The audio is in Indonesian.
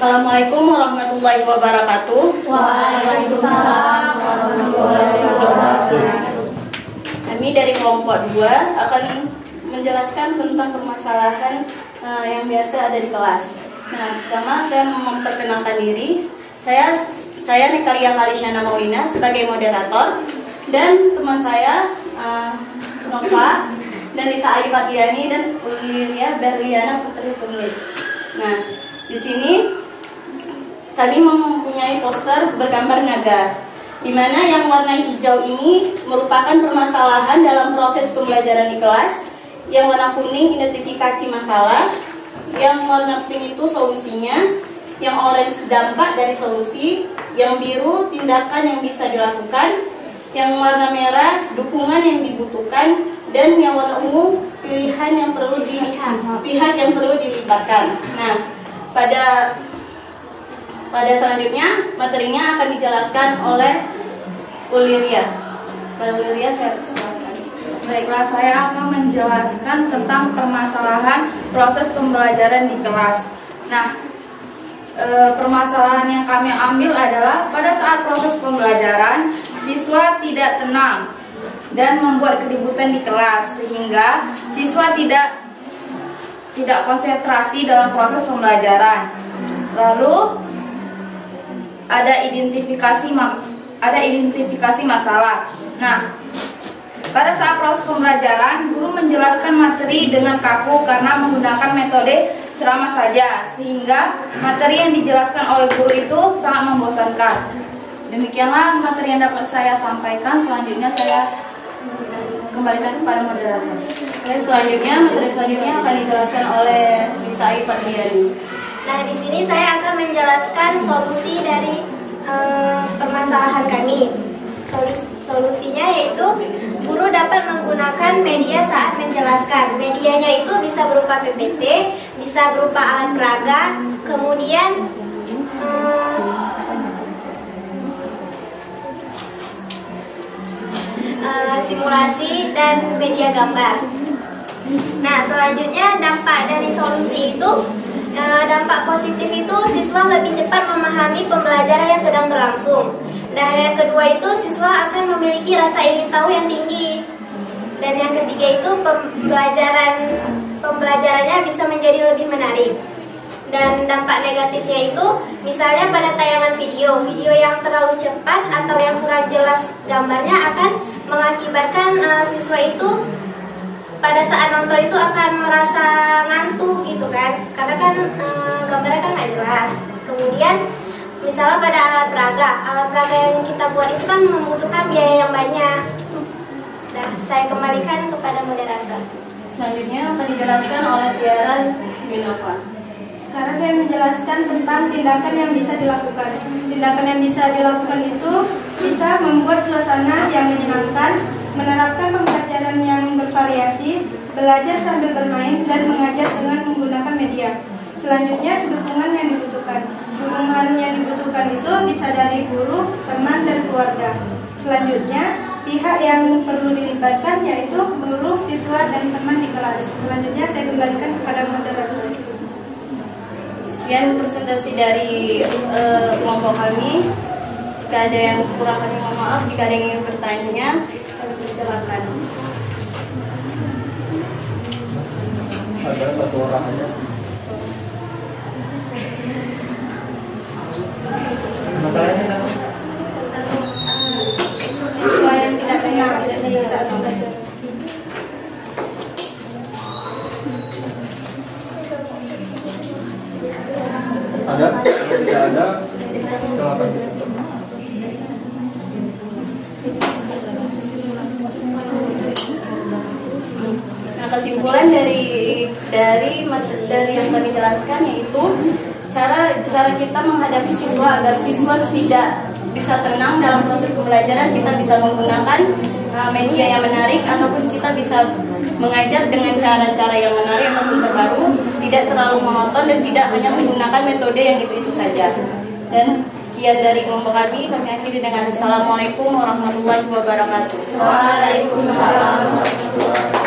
Assalamualaikum warahmatullahi wabarakatuh. Waalaikumsalam warahmatullahi wabarakatuh. Kami dari kelompok 2 akan menjelaskan tentang permasalahan yang biasa ada di kelas. Nah, pertama saya memperkenalkan diri. Saya Nekaria Kalisyana Maulina sebagai moderator, dan teman saya Nova dan Lisa Aifatiani dan Uliria Berliana Putri Tumit. Nah, di sini kami mempunyai poster bergambar naga, di mana yang warna hijau ini merupakan permasalahan dalam proses pembelajaran di kelas, yang warna kuning identifikasi masalah, yang warna pink itu solusinya, yang orange dampak dari solusi, yang biru tindakan yang bisa dilakukan, yang warna merah dukungan yang dibutuhkan, dan yang warna ungu pihak yang perlu dilibatkan. Nah, pada selanjutnya materinya akan dijelaskan oleh Uliria. Pada Uliria saya persilakan. Baiklah, saya akan menjelaskan tentang permasalahan proses pembelajaran di kelas. Nah, permasalahan yang kami ambil adalah pada saat proses pembelajaran siswa tidak tenang dan membuat keributan di kelas, sehingga siswa tidak konsentrasi dalam proses pembelajaran. Lalu ada identifikasi masalah. Nah, pada saat proses pembelajaran, guru menjelaskan materi dengan kaku karena menggunakan metode ceramah saja, sehingga materi yang dijelaskan oleh guru itu sangat membosankan. Demikianlah materi yang dapat saya sampaikan. Selanjutnya saya kembalikan kepada moderator. Materi selanjutnya akan dijelaskan oleh Lisa Aifatiani. Nah, di sini saya akan menjelaskan solusi dari permasalahan kami. Solusinya yaitu guru dapat menggunakan media saat menjelaskan. Medianya itu bisa berupa PPT, bisa berupa alat peraga, kemudian simulasi dan media gambar. Nah, selanjutnya dampak dari solusi itu, dampak positif itu siswa lebih cepat memahami pembelajaran yang sedang berlangsung. Dan yang kedua itu siswa akan memiliki rasa ingin tahu yang tinggi. Dan yang ketiga itu pembelajarannya bisa menjadi lebih menarik. Dan dampak negatifnya itu misalnya pada tayangan video yang terlalu cepat atau yang kurang jelas gambarnya akan mengakibatkan siswa itu pada saat nonton itu akan merasa ngantuk gitu kan, karena kan gambarnya kan nggak jelas. Kemudian misalnya pada alat peraga yang kita buat itu kan membutuhkan biaya yang banyak. Dan saya kembalikan kepada moderator. Selanjutnya akan dijelaskan oleh Tiara Minova. Sekarang saya menjelaskan tentang tindakan yang bisa dilakukan. Tindakan yang bisa dilakukan itu bisa membuat suasana yang menyenangkan, menerapkan pembelajaran yang bervariasi, belajar sambil bermain, dan mengajar dengan menggunakan media. Selanjutnya, dukungan yang dibutuhkan. Dukungan yang dibutuhkan itu bisa dari guru, teman, dan keluarga. Selanjutnya, pihak yang perlu dilibatkan yaitu guru, siswa, dan teman di kelas. Selanjutnya, saya kembalikan kepada moderator. Sekian presentasi dari kelompok kami. Jika ada yang kurang, kami mohon maaf. Jika ada yang ingin bertanya, kami silakan. Ada satu orang aja. Masalahnya apa? Siswa yang tidak tenang dan tidak bisa belajar. Ada? Tidak ada? Silakan. Nah, kesimpulan dari yang kami jelaskan yaitu cara kita menghadapi siswa agar siswa tidak bisa tenang dalam proses pembelajaran. Kita bisa menggunakan media yang menarik, ataupun kita bisa mengajar dengan cara-cara yang menarik ataupun terbaru, tidak terlalu monoton dan tidak hanya menggunakan metode yang itu saja. Dan sekian dari kelompok kami akhiri dengan Assalamualaikum warahmatullahi wabarakatuh. Waalaikumsalam warahmatullahi wabarakatuh.